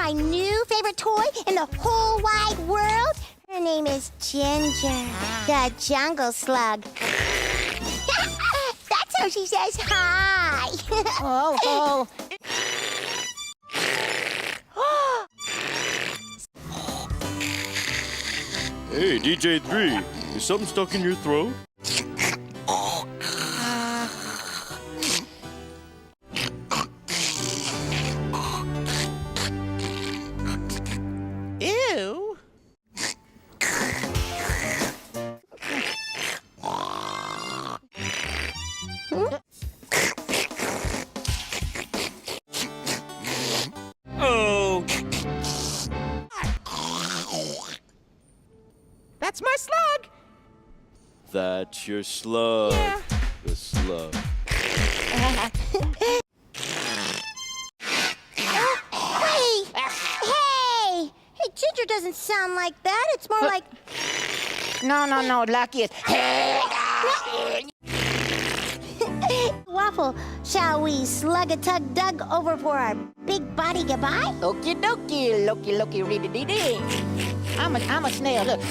my new favorite toy in the whole wide world? Her name is Ginger, the jungle slug. That's how she says hi. Oh. Hey, DJ3, is something stuck in your throat? Ew. Oh! That's my slug. That's your slug. Yeah. The slug. Hey, Ginger doesn't sound like that. It's more like... No, Lucky is. Waffle, shall we slug-a-tug-dug over for our big body goodbye? Okie dokie, Loki, ready, dee. I'm a snail, look.